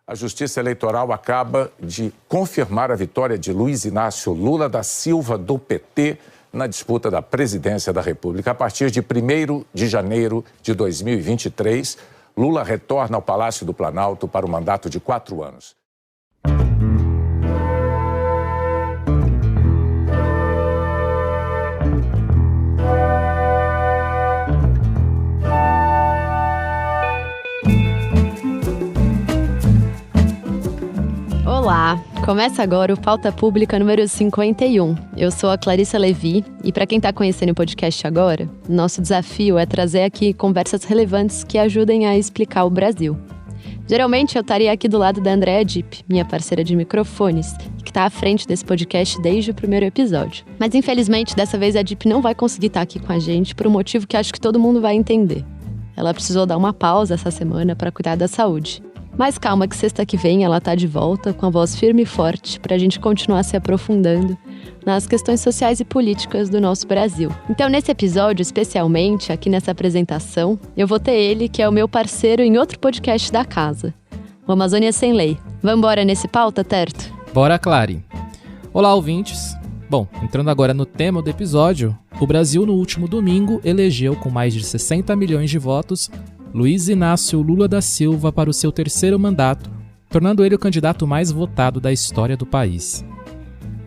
A Justiça Eleitoral acaba de confirmar a vitória de Luiz Inácio Lula da Silva, do PT, na disputa da presidência da República. A partir de 1º de janeiro de 2023, Lula retorna ao Palácio do Planalto para um mandato de 4 anos. Olá, começa agora o Pauta Pública número 51. Eu sou a Clarissa Levi e para quem está conhecendo o podcast agora, nosso desafio é trazer aqui conversas relevantes que ajudem a explicar o Brasil. Geralmente eu estaria aqui do lado da Andréa Dipp, minha parceira de microfones, que está à frente desse podcast desde o primeiro episódio. Mas infelizmente dessa vez a Dipp não vai conseguir estar aqui com a gente por um motivo que acho que todo mundo vai entender. Ela precisou dar uma pausa essa semana para cuidar da saúde. Mas calma que sexta que vem ela tá de volta com a voz firme e forte pra gente continuar se aprofundando nas questões sociais e políticas do nosso Brasil. Então nesse episódio, especialmente aqui nessa apresentação, eu vou ter ele, que é o meu parceiro em outro podcast da casa, o Amazônia Sem Lei. Vambora nesse pauta, Terto? Bora, Clary. Olá, ouvintes. Bom, entrando agora no tema do episódio, o Brasil no último domingo elegeu com mais de 60 milhões de votos Luiz Inácio Lula da Silva para o seu 3º mandato, tornando ele o candidato mais votado da história do país.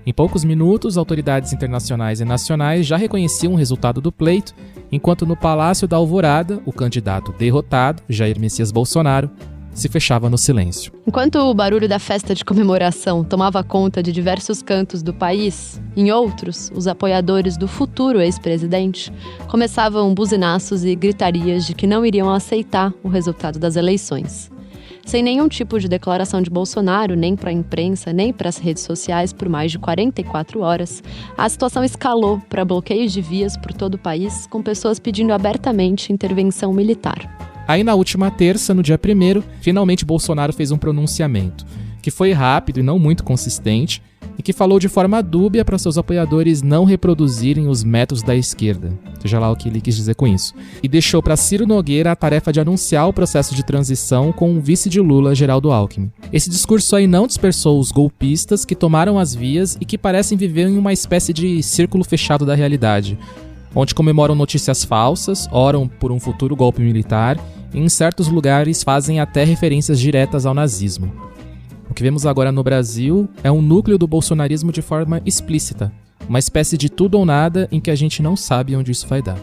Em poucos minutos, autoridades internacionais e nacionais já reconheciam o resultado do pleito, enquanto no Palácio da Alvorada, o candidato derrotado, Jair Messias Bolsonaro, se fechava no silêncio. Enquanto o barulho da festa de comemoração tomava conta de diversos cantos do país, em outros, os apoiadores do futuro ex-presidente começavam buzinaços e gritarias de que não iriam aceitar o resultado das eleições. Sem nenhum tipo de declaração de Bolsonaro, nem para a imprensa, nem para as redes sociais, por mais de 44 horas, a situação escalou para bloqueios de vias por todo o país, com pessoas pedindo abertamente intervenção militar. Aí na última terça, no dia 1º, finalmente Bolsonaro fez um pronunciamento, que foi rápido e não muito consistente, e que falou de forma dúbia para seus apoiadores não reproduzirem os métodos da esquerda, seja lá o que ele quis dizer com isso, e deixou para Ciro Nogueira a tarefa de anunciar o processo de transição com o vice de Lula, Geraldo Alckmin. Esse discurso aí não dispersou os golpistas que tomaram as vias e que parecem viver em uma espécie de círculo fechado da realidade, onde comemoram notícias falsas, oram por um futuro golpe militar e em certos lugares fazem até referências diretas ao nazismo. O que vemos agora no Brasil é um núcleo do bolsonarismo de forma explícita, uma espécie de tudo ou nada em que a gente não sabe onde isso vai dar.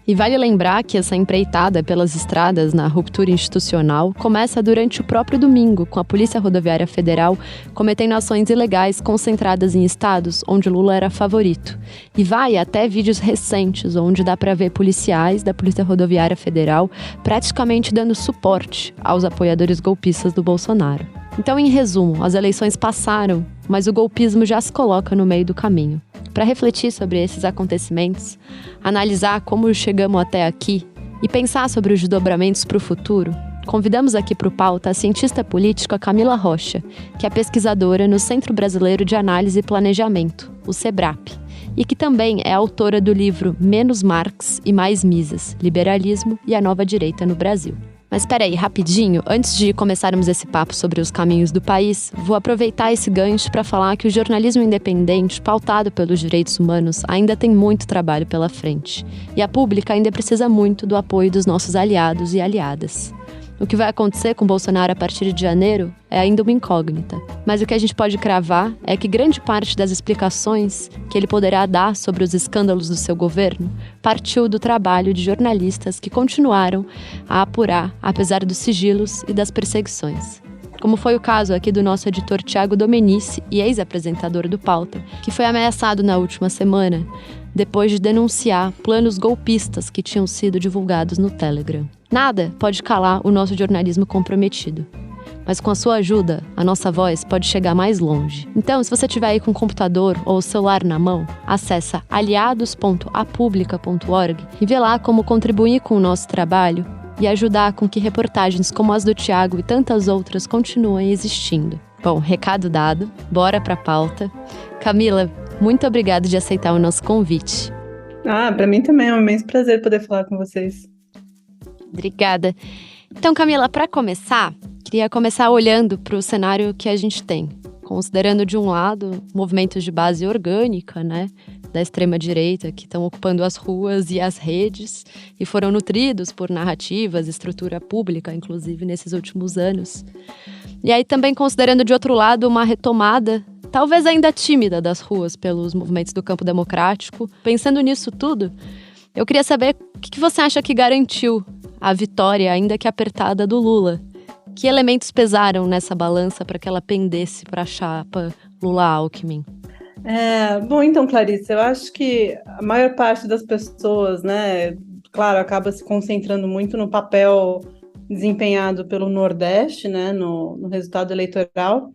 E vale lembrar que essa empreitada pelas estradas na ruptura institucional começa durante o próprio domingo, com a Polícia Rodoviária Federal cometendo ações ilegais concentradas em estados onde Lula era favorito. E vai até vídeos recentes, onde dá para ver policiais da Polícia Rodoviária Federal praticamente dando suporte aos apoiadores golpistas do Bolsonaro. Então, em resumo, as eleições passaram, mas o golpismo já se coloca no meio do caminho. Para refletir sobre esses acontecimentos, analisar como chegamos até aqui e pensar sobre os desdobramentos para o futuro, convidamos aqui para o pauta a cientista política Camila Rocha, que é pesquisadora no Centro Brasileiro de Análise e Planejamento, o CEBRAP, e que também é autora do livro Menos Marx e Mais Mises, Liberalismo e a Nova Direita no Brasil. Mas espera aí, rapidinho, antes de começarmos esse papo sobre os caminhos do país, vou aproveitar esse gancho para falar que o jornalismo independente, pautado pelos direitos humanos, ainda tem muito trabalho pela frente. E a Pública ainda precisa muito do apoio dos nossos aliados e aliadas. O que vai acontecer com Bolsonaro a partir de janeiro é ainda uma incógnita. Mas o que a gente pode cravar é que grande parte das explicações que ele poderá dar sobre os escândalos do seu governo partiu do trabalho de jornalistas que continuaram a apurar, apesar dos sigilos e das perseguições. Como foi o caso aqui do nosso editor Thiago Domenici, e ex-apresentador do Pauta, que foi ameaçado na última semana, depois de denunciar planos golpistas que tinham sido divulgados no Telegram. Nada pode calar o nosso jornalismo comprometido. Mas com a sua ajuda, a nossa voz pode chegar mais longe. Então, se você estiver aí com o computador ou o celular na mão, acessa aliados.apublica.org e vê lá como contribuir com o nosso trabalho e ajudar com que reportagens como as do Thiago e tantas outras continuem existindo. Bom, recado dado, bora pra pauta. Camila, muito obrigada de aceitar o nosso convite. Para mim também é um imenso prazer poder falar com vocês. Obrigada. Então, Camila, para começar, Queria começar olhando para o cenário que a gente tem, considerando de um lado movimentos de base orgânica, né, da extrema-direita, que estão ocupando as ruas e as redes e foram nutridos por narrativas, estrutura pública, inclusive, nesses últimos anos. E aí também considerando de outro lado uma retomada, talvez ainda tímida, das ruas pelos movimentos do campo democrático. Pensando nisso tudo, eu queria saber o que você acha que garantiu a vitória, ainda que apertada, do Lula. Que elementos pesaram nessa balança para que ela pendesse para a chapa Lula-Alckmin? Bom, então, Clarice, eu acho que a maior parte das pessoas, né, claro, acaba se concentrando muito no papel desempenhado pelo Nordeste, né, no resultado eleitoral,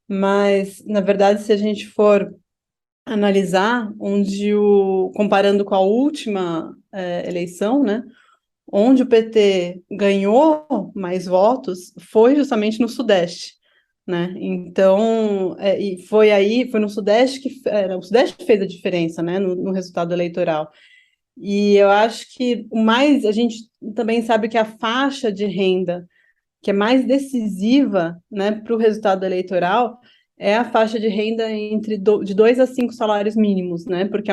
mas, na verdade, se a gente for analisar, comparando com a última eleição, né, onde o PT ganhou mais votos foi justamente no Sudeste, né? Então, e foi no Sudeste o Sudeste fez a diferença, né, no resultado eleitoral. E eu acho que a gente também sabe que a faixa de renda que é mais decisiva, né, para o resultado eleitoral é a faixa de renda de 2 a 5 salários mínimos, né? Porque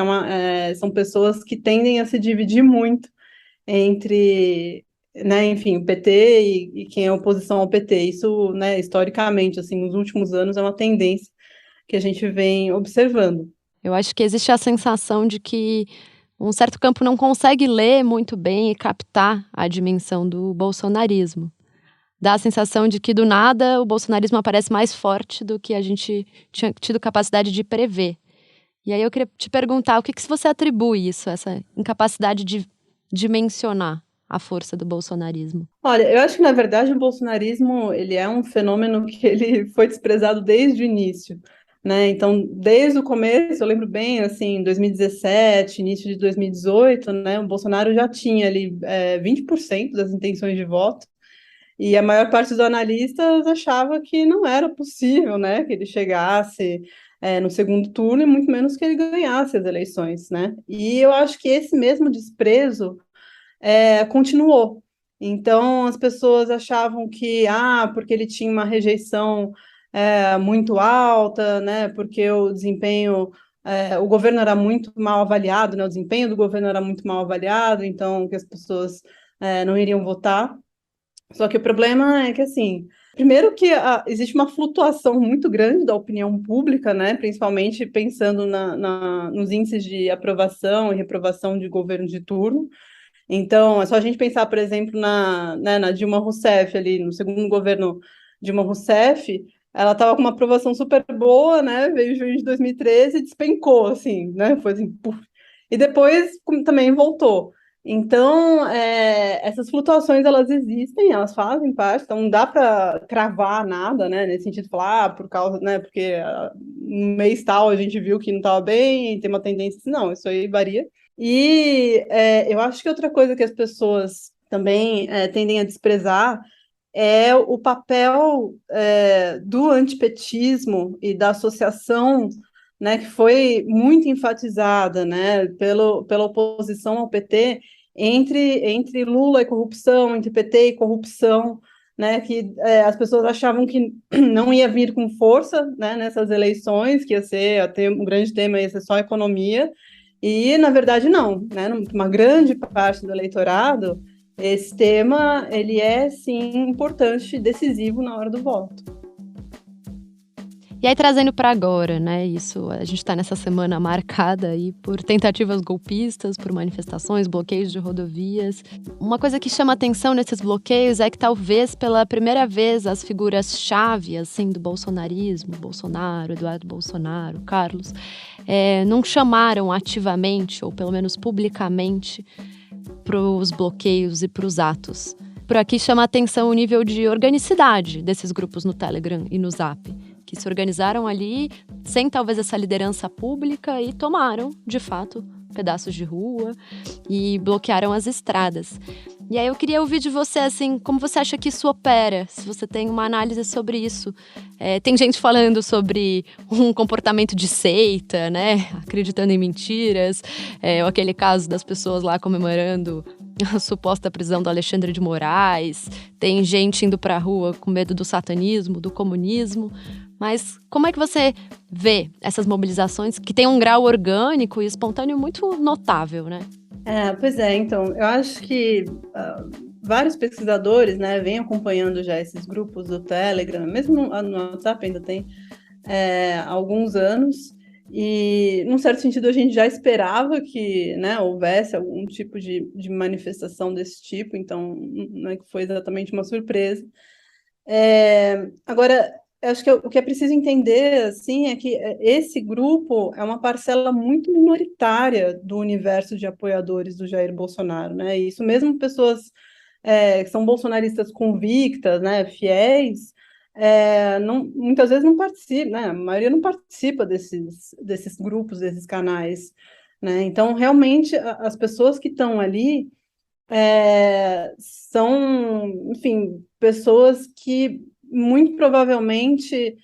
são pessoas que tendem a se dividir muito entre, né, enfim, o PT e quem é oposição ao PT. Isso, né, historicamente, assim, nos últimos anos é uma tendência que a gente vem observando. Eu acho que existe a sensação de que um certo campo não consegue ler muito bem e captar a dimensão do bolsonarismo. Dá a sensação de que, do nada, o bolsonarismo aparece mais forte do que a gente tinha tido capacidade de prever. E aí eu queria te perguntar, o que você atribui isso, essa incapacidade de dimensionar a força do bolsonarismo? Olha, eu acho que, na verdade, o bolsonarismo ele é um fenômeno que ele foi desprezado desde o início, né? Então, desde o começo, eu lembro bem, assim, em 2017, início de 2018, né, o Bolsonaro já tinha ali 20% das intenções de voto, e a maior parte dos analistas achava que não era possível, né, que ele chegasse no segundo turno, e muito menos que ele ganhasse as eleições, né? E eu acho que esse mesmo desprezo continuou. Então, as pessoas achavam que, porque ele tinha uma rejeição muito alta, né, porque o desempenho, o governo era muito mal avaliado, né, o desempenho do governo era muito mal avaliado, então que as pessoas não iriam votar. Só que o problema é que, assim, primeiro que existe uma flutuação muito grande da opinião pública, né, principalmente pensando nos índices de aprovação e reprovação de governo de turno. Então, é só a gente pensar, por exemplo, na Dilma Rousseff, ali, no segundo governo Dilma Rousseff, ela estava com uma aprovação super boa, né, veio em junho de 2013 e despencou, assim, né, foi assim, puf. E depois também voltou. Então, essas flutuações, elas existem, elas fazem parte, então não dá para cravar nada, né, nesse sentido de falar, por causa, né, porque no mês tal a gente viu que não estava bem, tem uma tendência, não, isso aí varia. E eu acho que outra coisa que as pessoas também tendem a desprezar é o papel do antipetismo e da associação, né, que foi muito enfatizada, né, pela oposição ao PT entre Lula e corrupção, entre PT e corrupção, né, que as pessoas achavam que não ia vir com força, né, nessas eleições, que ia ser um grande tema, ia ser só economia, e, na verdade, não, né, uma grande parte do eleitorado, esse tema, ele é, sim, importante e decisivo na hora do voto. E aí, trazendo para agora, né, a gente está nessa semana marcada aí por tentativas golpistas, por manifestações, bloqueios de rodovias. Uma coisa que chama atenção nesses bloqueios é que talvez pela primeira vez as figuras-chave, assim, do bolsonarismo, Bolsonaro, Eduardo Bolsonaro, Carlos, não chamaram ativamente, ou pelo menos publicamente, para os bloqueios e para os atos. Por aqui chama atenção o nível de organicidade desses grupos no Telegram e no Zap, que se organizaram ali sem talvez essa liderança pública e tomaram, de fato, pedaços de rua e bloquearam as estradas. E aí eu queria ouvir de você, assim, como você acha que isso opera, se você tem uma análise sobre isso. Tem gente falando sobre um comportamento de seita, né, acreditando em mentiras, ou aquele caso das pessoas lá comemorando a suposta prisão do Alexandre de Moraes, tem gente indo para a rua com medo do satanismo, do comunismo. Mas como é que você vê essas mobilizações que têm um grau orgânico e espontâneo muito notável, né? Pois é, então, eu acho que vários pesquisadores, né, vêm acompanhando já esses grupos do Telegram, mesmo no WhatsApp ainda tem há alguns anos, e, num certo sentido, a gente já esperava que, né, houvesse algum tipo de manifestação desse tipo, então não é que foi exatamente uma surpresa. Agora, eu acho que o que é preciso entender, assim, é que esse grupo é uma parcela muito minoritária do universo de apoiadores do Jair Bolsonaro, né? E isso mesmo pessoas que são bolsonaristas convictas, né, fiéis, muitas vezes não participam, né? A maioria não participa desses grupos, desses canais, né? Então, realmente, as pessoas que estão ali são, enfim, pessoas que muito provavelmente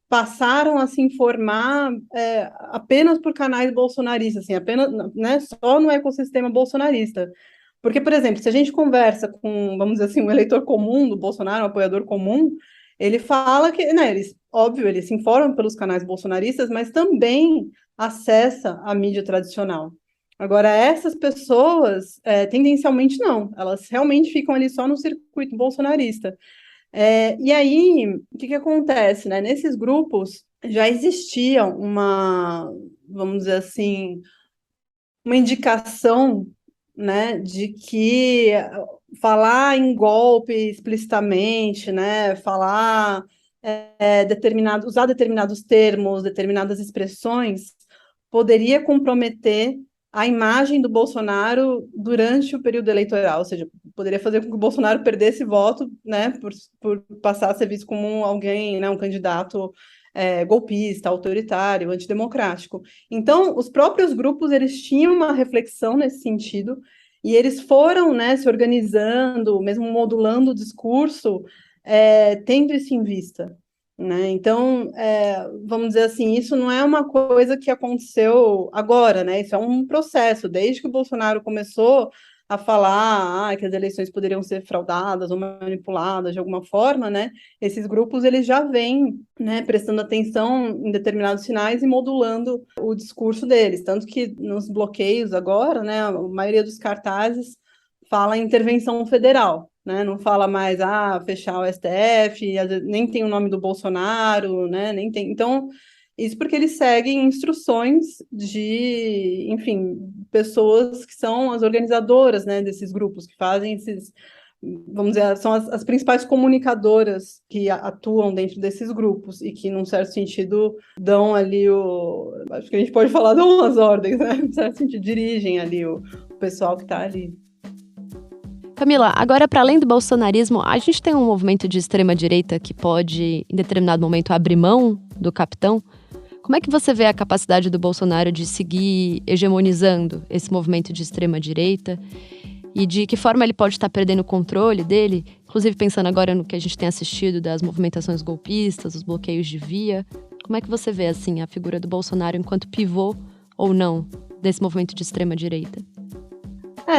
passaram a se informar apenas por canais bolsonaristas, assim, apenas, né, só no ecossistema bolsonarista. Porque, por exemplo, se a gente conversa com, vamos dizer assim, um eleitor comum do Bolsonaro, um apoiador comum, ele fala que, né, óbvio, eles se informam pelos canais bolsonaristas, mas também acessa a mídia tradicional. Agora, essas pessoas, tendencialmente não, elas realmente ficam ali só no circuito bolsonarista. E aí, o que acontece, né? Nesses grupos já existia vamos dizer assim, uma indicação, né, de que falar em golpe explicitamente, né, falar usar determinados termos, determinadas expressões, poderia comprometer a imagem do Bolsonaro durante o período eleitoral, ou seja, poderia fazer com que o Bolsonaro perdesse voto, né, por passar a ser visto como alguém, né, um candidato golpista, autoritário, antidemocrático. Então, os próprios grupos, eles tinham uma reflexão nesse sentido, e eles foram, né, se organizando, mesmo modulando o discurso, tendo isso em vista, né? Então, vamos dizer assim, isso não é uma coisa que aconteceu agora, né? Isso é um processo. Desde que o Bolsonaro começou a falar que as eleições poderiam ser fraudadas ou manipuladas de alguma forma, né? Esses grupos, eles já vêm, né, prestando atenção em determinados sinais e modulando o discurso deles. Tanto que nos bloqueios agora, né, a maioria dos cartazes fala em intervenção federal, né? Não fala mais, fechar o STF, nem tem o nome do Bolsonaro, né? Nem tem. Então, isso porque eles seguem instruções de, enfim, pessoas que são as organizadoras, né, desses grupos, que fazem esses, vamos dizer, são as principais comunicadoras que atuam dentro desses grupos e que, num certo sentido, dão ali acho que a gente pode falar, dão umas ordens, né? Num certo sentido, dirigem ali o pessoal que está ali. Camila, agora, para além do bolsonarismo, a gente tem um movimento de extrema-direita que pode, em determinado momento, abrir mão do capitão. Como é que você vê a capacidade do Bolsonaro de seguir hegemonizando esse movimento de extrema-direita? E de que forma ele pode estar perdendo o controle dele? Inclusive, pensando agora no que a gente tem assistido das movimentações golpistas, os bloqueios de via. Como é que você vê, assim, a figura do Bolsonaro enquanto pivô ou não desse movimento de extrema-direita?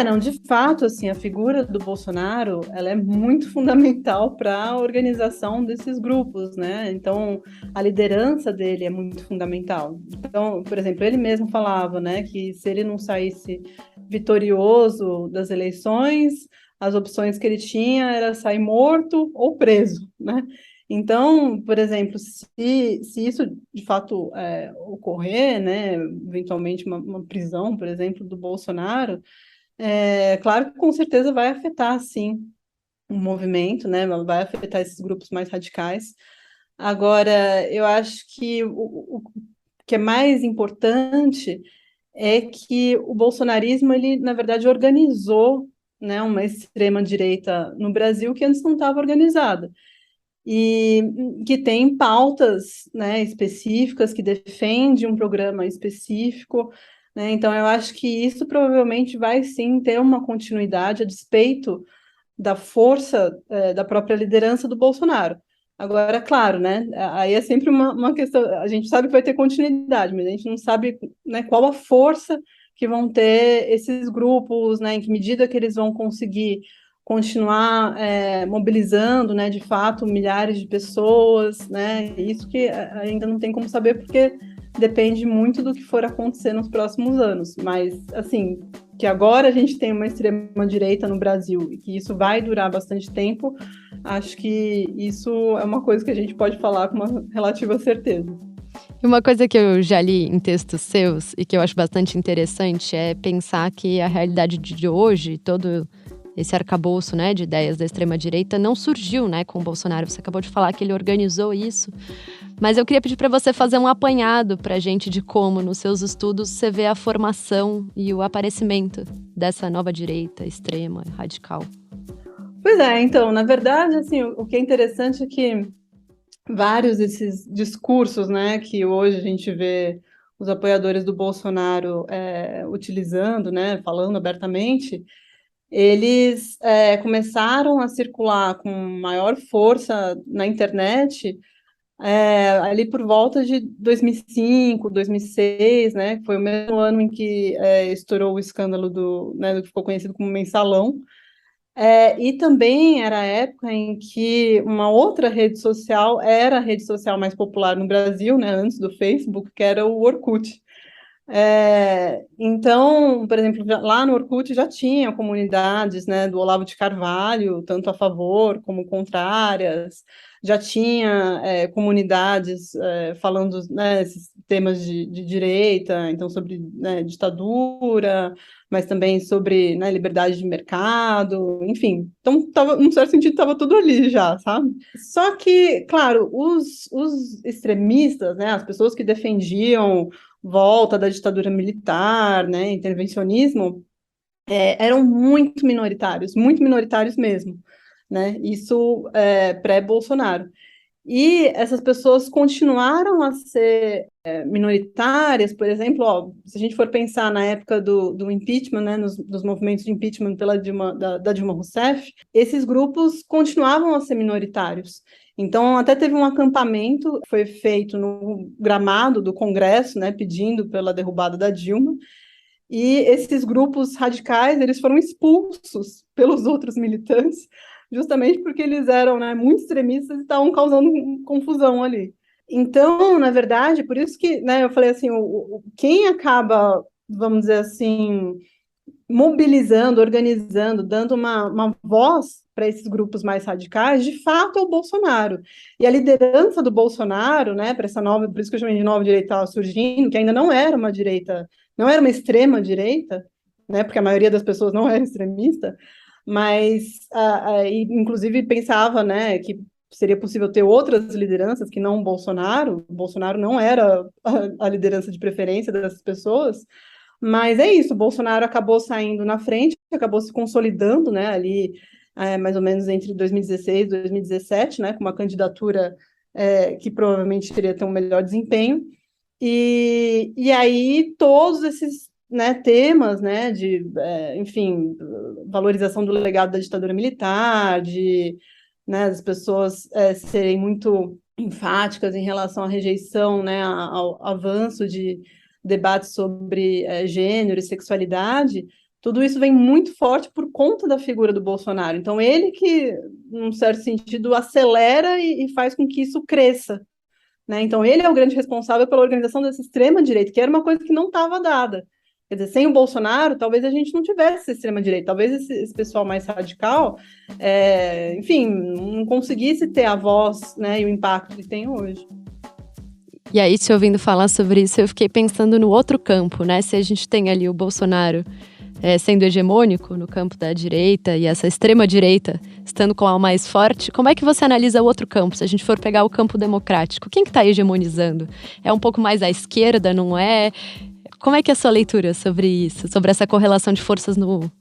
Não, de fato, assim, a figura do Bolsonaro, ela é muito fundamental para a organização desses grupos, né? Então, a liderança dele é muito fundamental. Então, por exemplo, ele mesmo falava, né, que se ele não saísse vitorioso das eleições, as opções que ele tinha era sair morto ou preso, né? Então, por exemplo, se isso de fato ocorrer, né, eventualmente uma prisão, por exemplo, do Bolsonaro, claro que com certeza vai afetar, sim, o movimento, né? Vai afetar esses grupos mais radicais. Agora, eu acho que o que é mais importante é que o bolsonarismo, ele, na verdade, organizou, né, uma extrema-direita no Brasil que antes não estava organizada. E que tem pautas, né, específicas, que defende um programa específico, né? Então, eu acho que isso provavelmente vai, sim, ter uma continuidade a despeito da força da própria liderança do Bolsonaro. Agora, claro, né, aí é sempre uma questão, a gente sabe que vai ter continuidade, mas a gente não sabe, né, qual a força que vão ter esses grupos, né, em que medida que eles vão conseguir continuar mobilizando, né, de fato, milhares de pessoas, né, isso que ainda não tem como saber, porque depende muito do que for acontecer nos próximos anos, mas, assim, que agora a gente tem uma extrema-direita no Brasil e que isso vai durar bastante tempo, acho que isso é uma coisa que a gente pode falar com uma relativa certeza. E uma coisa que eu já li em textos seus e que eu acho bastante interessante é pensar que a realidade de hoje, todo esse arcabouço, né, de ideias da extrema-direita não surgiu, né, com o Bolsonaro. Você acabou de falar que ele organizou isso, mas eu queria pedir para você fazer um apanhado para a gente de como, nos seus estudos, você vê a formação e o aparecimento dessa nova direita extrema, radical. Pois é, então, na verdade, assim, o que é interessante é que vários desses discursos, né, que hoje a gente vê os apoiadores do Bolsonaro utilizando, né, falando abertamente, eles começaram a circular com maior força na internet ali por volta de 2005, 2006, né, que foi o mesmo ano em que estourou o escândalo do que ficou conhecido como Mensalão, e também era a época em que uma outra rede social era a rede social mais popular no Brasil, né, antes do Facebook, que era o Orkut. Então, por exemplo, lá no Orkut já tinha comunidades, né, do Olavo de Carvalho, tanto a favor como contrárias, já tinha comunidades falando, né, esses temas de direita, então sobre, né, ditadura, mas também sobre, né, liberdade de mercado, enfim. Então, num certo sentido, estava tudo ali já, sabe? Só que, claro, os extremistas, né, as pessoas que defendiam volta da ditadura militar, né, intervencionismo, eram muito minoritários mesmo, né, isso pré-Bolsonaro. E essas pessoas continuaram a ser minoritárias, por exemplo, se a gente for pensar na época do impeachment, né, dos movimentos de impeachment da Dilma Rousseff, esses grupos continuavam a ser minoritários. Então, até teve um acampamento que foi feito no gramado do Congresso, né, pedindo pela derrubada da Dilma, e esses grupos radicais, eles foram expulsos pelos outros militantes, justamente porque eles eram, né, muito extremistas e estavam causando confusão ali. Então, na verdade, por isso que, né, eu falei assim, quem acaba, vamos dizer assim, mobilizando, organizando, dando uma voz para esses grupos mais radicais, de fato é o Bolsonaro. E a liderança do Bolsonaro, né, para essa nova, por isso que eu chamei de nova direita surgindo, que ainda não era uma direita, não era uma extrema direita, né, porque a maioria das pessoas não era extremista, mas inclusive pensava, né, que seria possível ter outras lideranças que não o Bolsonaro. O Bolsonaro não era a liderança de preferência dessas pessoas. Mas é isso, o Bolsonaro acabou saindo na frente, acabou se consolidando, né, ali mais ou menos entre 2016 e 2017, né, com uma candidatura que provavelmente iria ter um melhor desempenho, e aí todos esses, né, temas, né, de, enfim, valorização do legado da ditadura militar, de, né, as pessoas serem muito enfáticas em relação à rejeição, né, ao avanço de debates sobre gênero e sexualidade, tudo isso vem muito forte por conta da figura do Bolsonaro. Então, ele que, num certo sentido, acelera e faz com que isso cresça, né? Então, ele é o grande responsável pela organização dessa extrema-direita, que era uma coisa que não estava dada. Quer dizer, sem o Bolsonaro, talvez a gente não tivesse extrema-direita, talvez esse pessoal mais radical, enfim, não conseguisse ter a voz, né, e o impacto que tem hoje. E aí, te ouvindo falar sobre isso, eu fiquei pensando no outro campo, né? Se a gente tem ali o Bolsonaro sendo hegemônico no campo da direita e essa extrema-direita estando com a mais forte, como é que você analisa o outro campo? Se a gente for pegar o campo democrático, quem que está hegemonizando? É um pouco mais à esquerda, não é? Como é que é a sua leitura sobre isso? Sobre essa correlação de forças no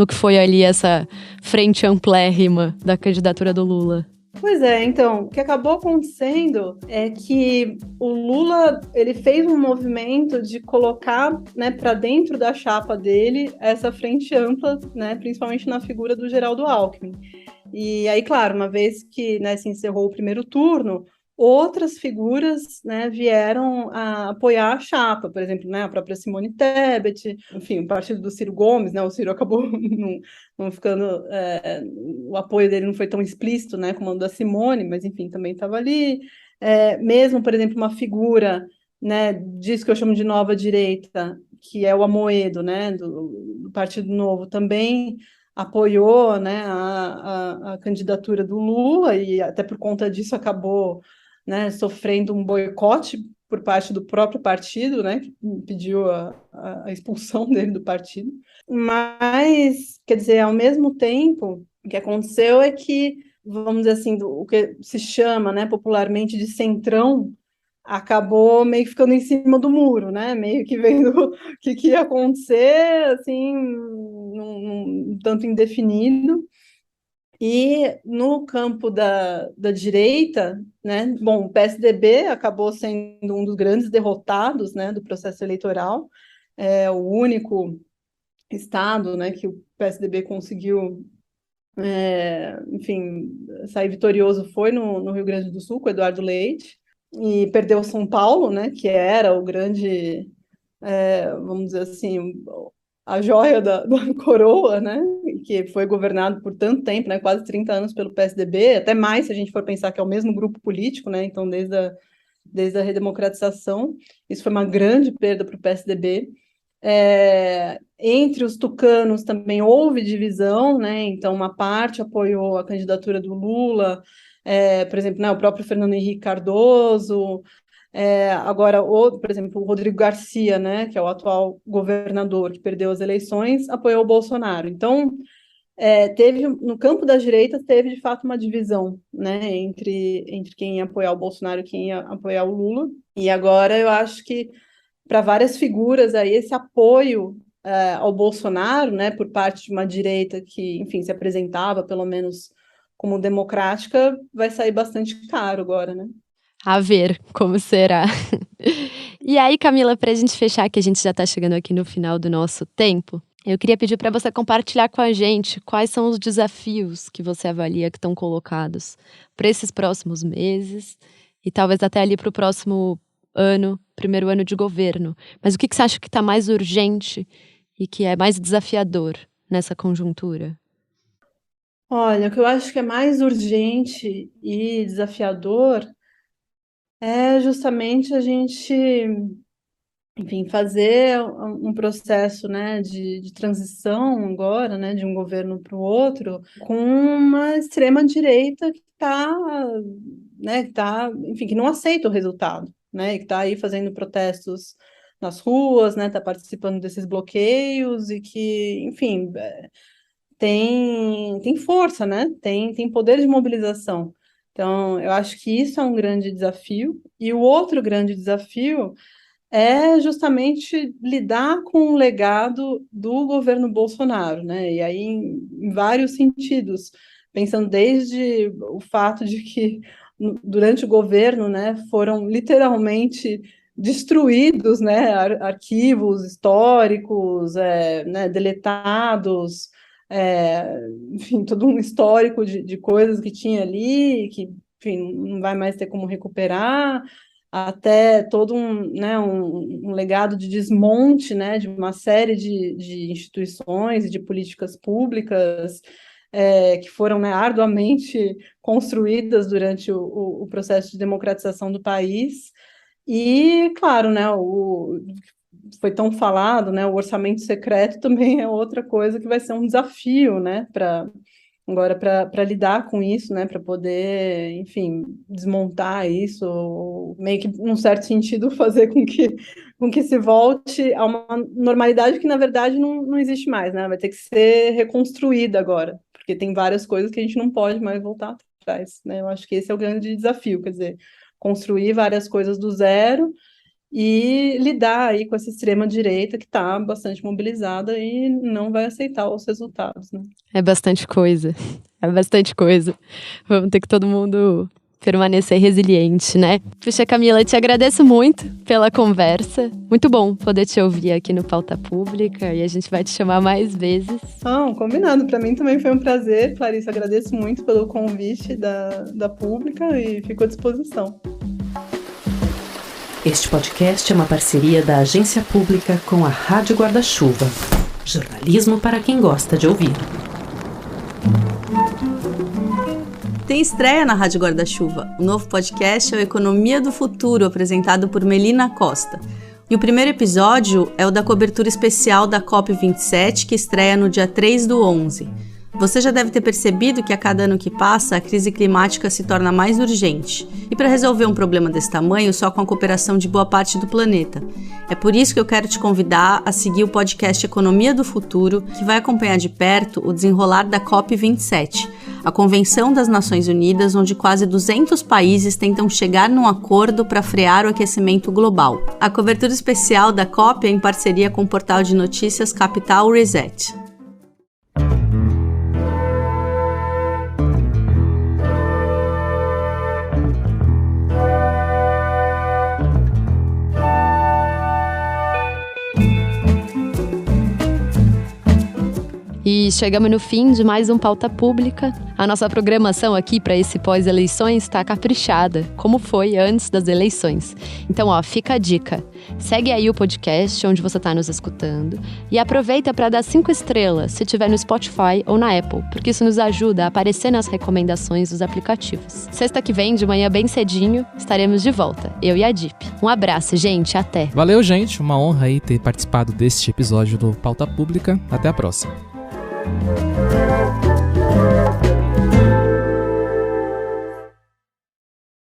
que foi ali essa frente amplérrima da candidatura do Lula? Pois é, então, o que acabou acontecendo é que o Lula, ele fez um movimento de colocar, né, para dentro da chapa dele essa frente ampla, né, principalmente na figura do Geraldo Alckmin. E aí, claro, uma vez que, né, se encerrou o primeiro turno, outras figuras, né, vieram a apoiar a chapa, por exemplo, né, a própria Simone Tebet, enfim, o partido do Ciro Gomes, né, o Ciro acabou não ficando, o apoio dele não foi tão explícito, né, como o da Simone, mas enfim, também estava ali. Mesmo, por exemplo, uma figura, né, disso que eu chamo de nova direita, que é o Amoedo, né, do Partido Novo, também apoiou, né, a candidatura do Lula, e até por conta disso acabou, né, sofrendo um boicote por parte do próprio partido, né, que pediu a expulsão dele do partido. Mas, quer dizer, ao mesmo tempo, o que aconteceu é que, vamos dizer assim, o que se chama, né, popularmente de centrão, acabou meio que ficando em cima do muro, né, meio que vendo o que ia acontecer, assim, um tanto indefinido. E no campo da direita, né, bom, o PSDB acabou sendo um dos grandes derrotados, né, do processo eleitoral, o único estado, né, que o PSDB conseguiu, enfim, sair vitorioso foi no Rio Grande do Sul, com o Eduardo Leite, e perdeu São Paulo, né, que era o grande, vamos dizer assim, a joia da coroa, né, que foi governado por tanto tempo, né, quase 30 anos pelo PSDB, até mais se a gente for pensar que é o mesmo grupo político, né, então desde a redemocratização, isso foi uma grande perda para o PSDB. Entre os tucanos também houve divisão, né, então uma parte apoiou a candidatura do Lula, por exemplo, né, o próprio Fernando Henrique Cardoso. Agora, por exemplo, o Rodrigo Garcia, né, que é o atual governador que perdeu as eleições, apoiou o Bolsonaro. Então, teve no campo das direitas teve de fato uma divisão, né, entre quem ia apoiar o Bolsonaro e quem ia apoiar o Lula. E agora eu acho que para várias figuras aí esse apoio ao Bolsonaro, né, por parte de uma direita que, enfim, se apresentava pelo menos como democrática, vai sair bastante caro agora, né? A ver como será. E aí, Camila, para a gente fechar, que a gente já está chegando aqui no final do nosso tempo, eu queria pedir para você compartilhar com a gente quais são os desafios que você avalia que estão colocados para esses próximos meses e talvez até ali para o próximo ano, primeiro ano de governo. Mas o que você acha que está mais urgente e que é mais desafiador nessa conjuntura? Olha, o que eu acho que é mais urgente e desafiador é justamente a gente, enfim, fazer um processo, né, de transição agora, né, de um governo para o outro, com uma extrema-direita que está, né, enfim, que não aceita o resultado, né, e que está aí fazendo protestos nas ruas, né, está participando desses bloqueios e que, enfim, tem força, né, tem poder de mobilização. Então, eu acho que isso é um grande desafio. E o outro grande desafio é justamente lidar com o legado do governo Bolsonaro, né? E aí, em vários sentidos, pensando desde o fato de que, durante o governo, né, foram literalmente destruídos, né, arquivos históricos, né, deletados, enfim, todo um histórico de coisas que tinha ali, que, enfim, não vai mais ter como recuperar, até todo né, um legado de desmonte, né, de uma série de instituições e de políticas públicas que foram, né, arduamente construídas durante o processo de democratização do país. E, claro, né, foi tão falado, né, o orçamento secreto também é outra coisa que vai ser um desafio, né, agora para lidar com isso, né, para poder, enfim, desmontar isso, ou meio que, num certo sentido, fazer com que se volte a uma normalidade que, na verdade, não existe mais, né, vai ter que ser reconstruída agora, porque tem várias coisas que a gente não pode mais voltar atrás, né, eu acho que esse é o grande desafio, quer dizer, construir várias coisas do zero e lidar aí com essa extrema-direita que está bastante mobilizada e não vai aceitar os resultados, né? É bastante coisa. É bastante coisa. Vamos ter que todo mundo permanecer resiliente, né? Puxa, Camila, te agradeço muito pela conversa. Muito bom poder te ouvir aqui no Pauta Pública e a gente vai te chamar mais vezes. Combinado. Para mim também foi um prazer, Clarissa. Agradeço muito pelo convite da Pública e fico à disposição. Este podcast é uma parceria da Agência Pública com a Rádio Guarda-Chuva. Jornalismo para quem gosta de ouvir. Tem estreia na Rádio Guarda-Chuva. O novo podcast é o Economia do Futuro, apresentado por Melina Costa. E o primeiro episódio é o da cobertura especial da COP27, que estreia no dia 3/11. Você já deve ter percebido que a cada ano que passa, a crise climática se torna mais urgente. E para resolver um problema desse tamanho, só com a cooperação de boa parte do planeta. É por isso que eu quero te convidar a seguir o podcast Economia do Futuro, que vai acompanhar de perto o desenrolar da COP27, a Convenção das Nações Unidas, onde quase 200 países tentam chegar num acordo para frear o aquecimento global. A cobertura especial da COP é em parceria com o portal de notícias Capital Reset. E chegamos no fim de mais um Pauta Pública. A nossa programação aqui para esse pós-eleições está caprichada, como foi antes das eleições. Então, fica a dica. Segue aí o podcast onde você está nos escutando e aproveita para dar 5 estrelas se tiver no Spotify ou na Apple, porque isso nos ajuda a aparecer nas recomendações dos aplicativos. Sexta que vem, de manhã bem cedinho, estaremos de volta, eu e a Dip. Um abraço, gente, até! Valeu, gente, uma honra aí ter participado deste episódio do Pauta Pública. Até a próxima.